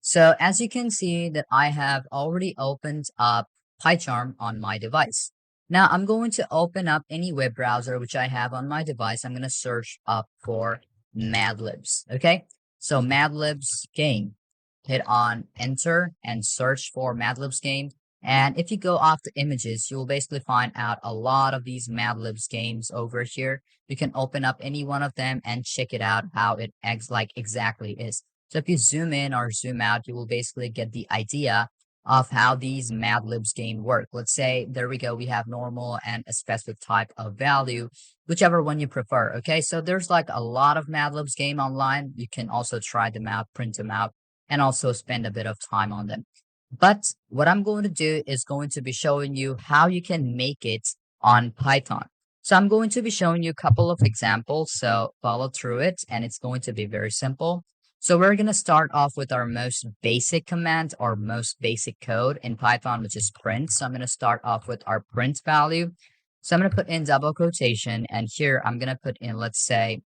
So as you can see that I have already opened up PyCharm on my device. Now I'm going to open up any web browser which I have on my device. I'm going to search up for Madlibs. Okay, so Madlibs game. Hit on enter and search for Madlibs game. And if you go off the images, you'll basically find out a lot of these Madlibs games over here. You can open up any one of them and check it out how it exactly is. So if you zoom in or zoom out, you will basically get the idea of how these Mad Libs game work. Let's say, there we go, we have normal and a specific type of value, whichever one you prefer. Okay, so there's like a lot of Mad Libs game online. You can also try them out, print them out, and also spend a bit of time on them. But what I'm going to do is going to be showing you how you can make it on Python. So I'm going to be showing you a couple of examples, so follow through it, and it's going to be very simple. So we're going to start off with our most basic command or most basic code in Python, which is print. So I'm going to start off with our print value. So I'm going to put in double quotation, and here I'm going to put in, let's say,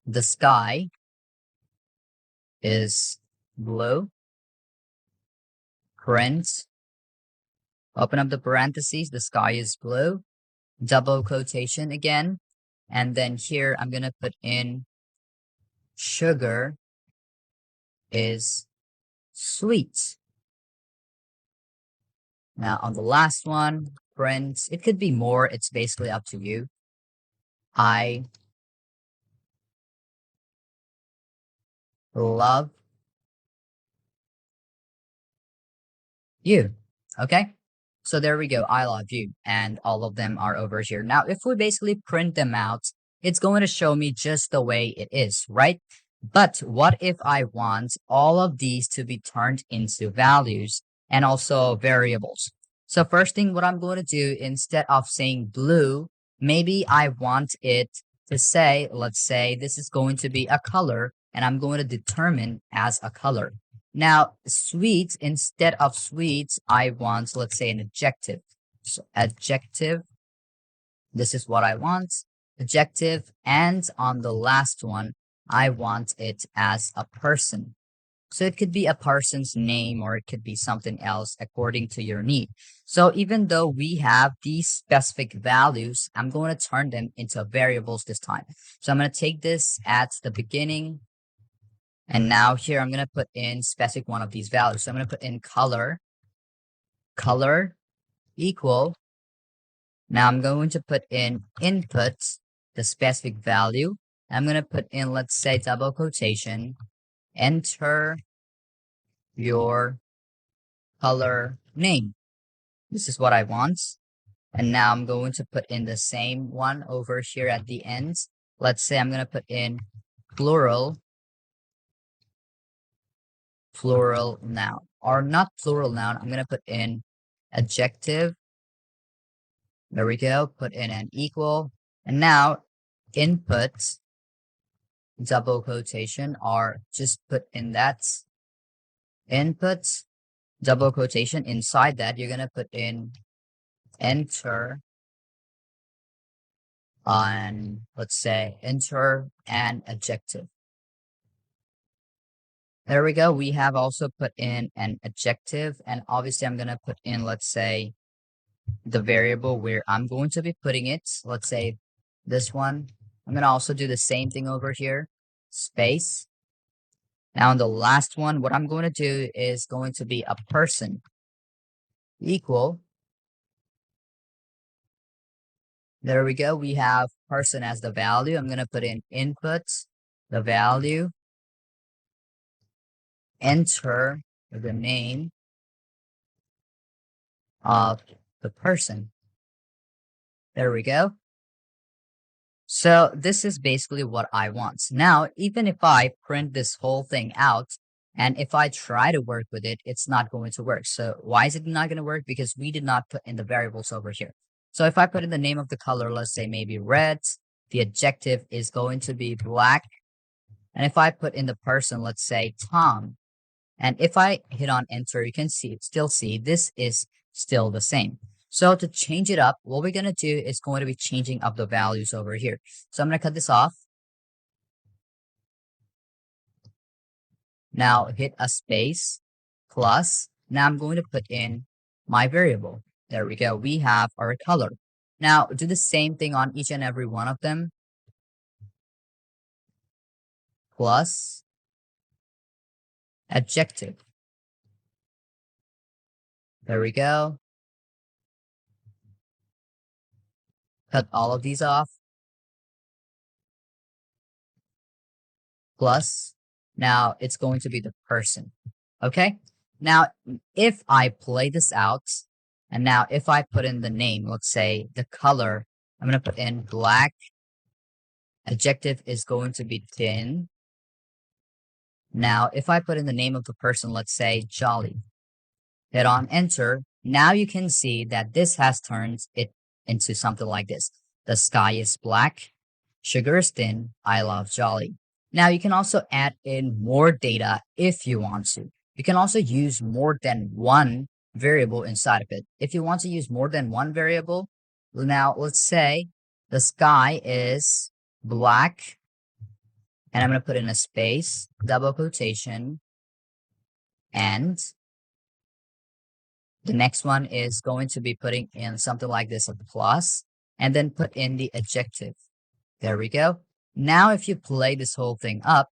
the sky is blue, print, open up the parentheses, the sky is blue, double quotation again, and then here I'm going to put in sugar is sweet. Now on the last one, print, it could be more, it's basically up to you. I love you. Okay, so there we go, I love you, and all of them are over here. Now if we basically print them out, it's going to show me just the way it is, right? But what if I want all of these to be turned into values and also variables? So first thing, what I'm going to do, instead of saying blue, maybe I want it to say, let's say this is going to be a color, and I'm going to determine as a color. Now, sweet, instead of sweet, I want, let's say, an adjective. So adjective, this is what I want, adjective, and on the last one, I want it as a person. So it could be a person's name or it could be something else according to your need. So even though we have these specific values, I'm going to turn them into variables this time. So I'm going to take this at the beginning. And now here I'm going to put in specific one of these values. So I'm going to put in color equal. Now I'm going to put in input, the specific value. I'm going to put in, let's say, double quotation, enter your color name. This is what I want. And now I'm going to put in the same one over here at the end. Let's say I'm going to put in plural noun, or not plural noun. I'm going to put in adjective. There we go. Put in an equal. And now input, double quotation, or just put in that input, double quotation. Inside that, you're going to put in enter on, let's say, enter an adjective. There we go. We have also put in an adjective, and obviously I'm going to put in, let's say, the variable where I'm going to be putting it. Let's say this one. I'm going to also do the same thing over here, space. Now on the last one, what I'm going to do is going to be a person equal. There we go. We have person as the value. I'm going to put in input, the value, enter the name of the person. There we go. So this is basically what I want. Now, even if I print this whole thing out, and if I try to work with it, it's not going to work. So why is it not going to work? Because we did not put in the variables over here. So if I put in the name of the color, let's say maybe red, the adjective is going to be black. And if I put in the person, let's say Tom, and if I hit on enter, you can still see this is still the same. So to change it up, what we're going to do is going to be changing up the values over here. So I'm going to cut this off. Now hit a space plus. Now I'm going to put in my variable. There we go. We have our color. Now do the same thing on each and every one of them. Plus adjective. There we go. Cut all of these off. Plus, now it's going to be the person. Okay? Now, if I play this out, and now if I put in the name, let's say the color, I'm going to put in black. Adjective is going to be thin. Now, if I put in the name of the person, let's say jolly, hit on enter. Now you can see that this has turned it into something like this. The sky is black. Sugar is thin. I love jolly. Now you can also add in more data if you want to. You can also use more than one variable inside of it. If you want to use more than one variable, now let's say the sky is black, and I'm going to put in a space, double quotation, and the next one is going to be putting in something like this, a plus, and then put in the adjective. There we go. Now, if you play this whole thing up,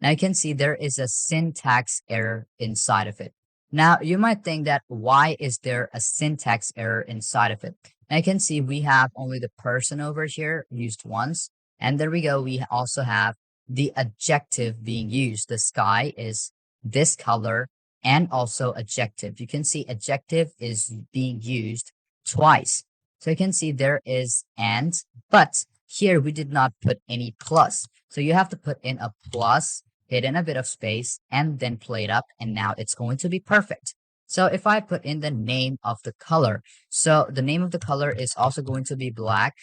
now you can see there is a syntax error inside of it. Now, you might think that why is there a syntax error inside of it? Now, you can see we have only the person over here used once. And there we go. We also have the adjective being used. The sky is this color and also adjective. You can see adjective is being used twice. So you can see there is and, but here we did not put any plus. So you have to put in a plus, hit in a bit of space, and then play it up, and now it's going to be perfect. So if I put in the name of the color, so the name of the color is also going to be black,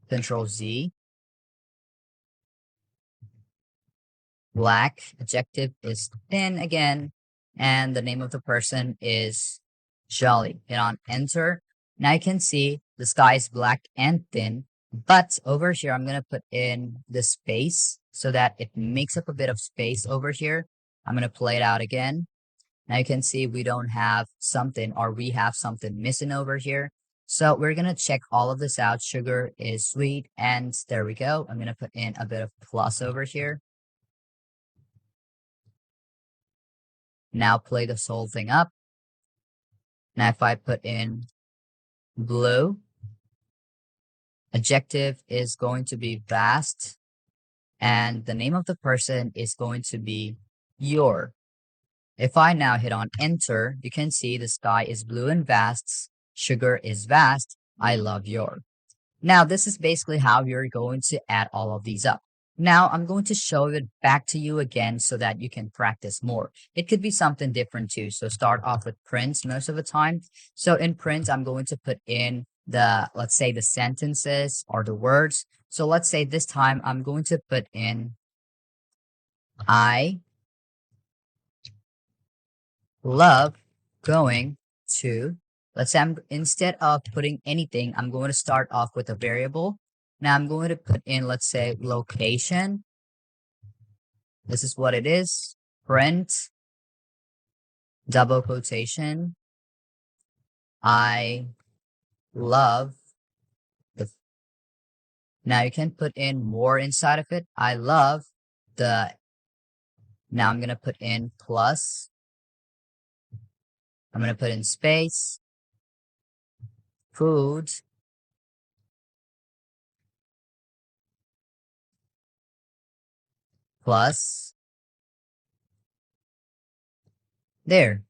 Control Z. Black, adjective is thin again, and the name of the person is jolly. Hit on enter. Now you can see the sky is black and thin, but over here I'm going to put in the space so that it makes up a bit of space over here. I'm going to play it out again. Now you can see we don't have something, or we have something missing over here. So we're going to check all of this out. Sugar is sweet, and there we go. I'm going to put in a bit of plus over here. Now play this whole thing up. Now if I put in blue, adjective is going to be vast, and the name of the person is going to be your. If I now hit on enter, you can see the sky is blue and vast, sugar is vast, I love your. Now this is basically how you're going to add all of these up. Now I'm going to show it back to you again so that you can practice more. It could be something different too. So start off with print most of the time. So in print, I'm going to put in the, let's say the sentences or the words. So let's say this time I'm going to put in I love going to, let's say instead of putting anything, I'm going to start off with a variable. Now I'm going to put in, let's say, location. This is what it is. Print, double quotation. I love the. Now you can put in more inside of it. I love the. Now I'm going to put in plus. I'm going to put in space. Food. Plus. There.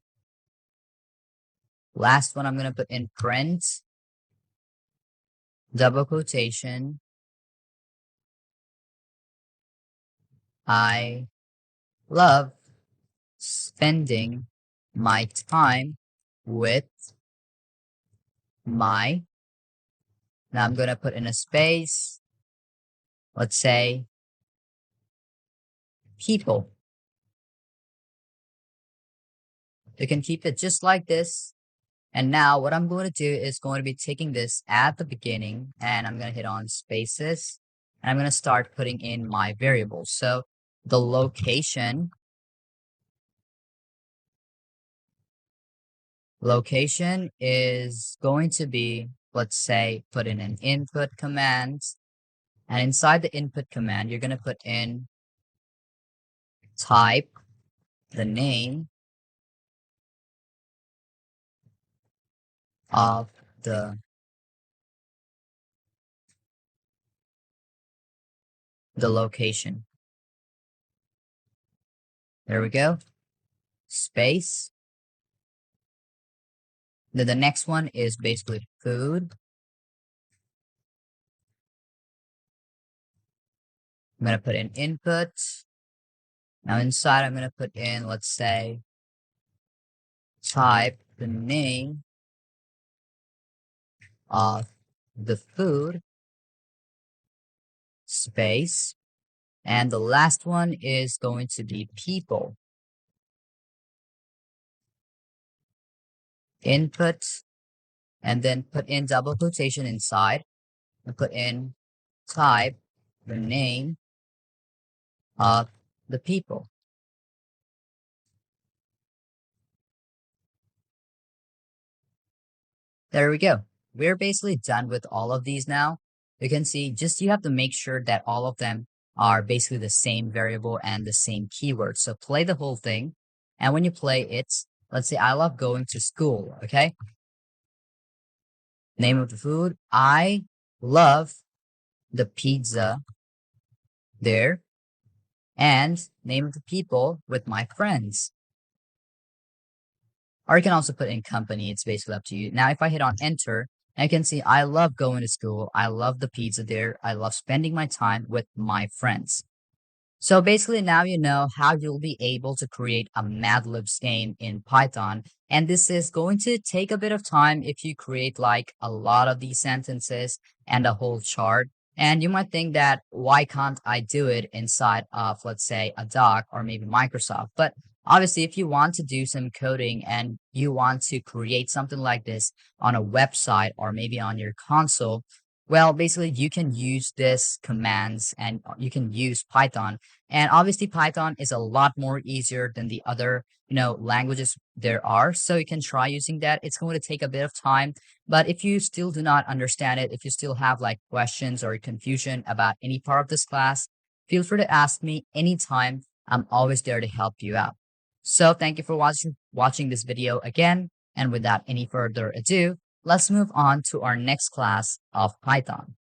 Last one, I'm going to put in print, double quotation. I love spending my time with my. Now I'm going to put in a space. Let's say people. You can keep it just like this. And now what I'm going to do is going to be taking this at the beginning, and I'm going to hit on spaces, and I'm going to start putting in my variables. So the location Location is going to be, let's say, put in an input command. And inside the input command, you're going to put in type, the name of the location. There we go. Space. Then the next one is basically food. I'm going to put in input. Now inside, I'm going to put in, let's say, type, the name of the food, space. And the last one is going to be people. Input, and then put in double quotation inside, and put in type, the name of the people. There we go. We're basically done with all of these now. You can see just you have to make sure that all of them are basically the same variable and the same keyword. So play the whole thing. And when you play it, let's say I love going to school, okay? Name of the food. I love the pizza there. And name of the people with my friends. Or you can also put in company. It's basically up to you. Now, if I hit on enter, I can see I love going to school. I love the pizza there. I love spending my time with my friends. So basically now you know how you'll be able to create a Mad Libs game in Python. And this is going to take a bit of time if you create like a lot of these sentences and a whole chart. And you might think that why can't I do it inside of, let's say, a doc or maybe Microsoft? But obviously, if you want to do some coding and you want to create something like this on a website or maybe on your console, well, basically you can use this commands and you can use Python. And obviously Python is a lot more easier than the other, languages there are. So you can try using that. It's going to take a bit of time, but if you still do not understand it, if you still have like questions or confusion about any part of this class, feel free to ask me anytime. I'm always there to help you out. So thank you for watching this video again. And without any further ado, let's move on to our next class of Python.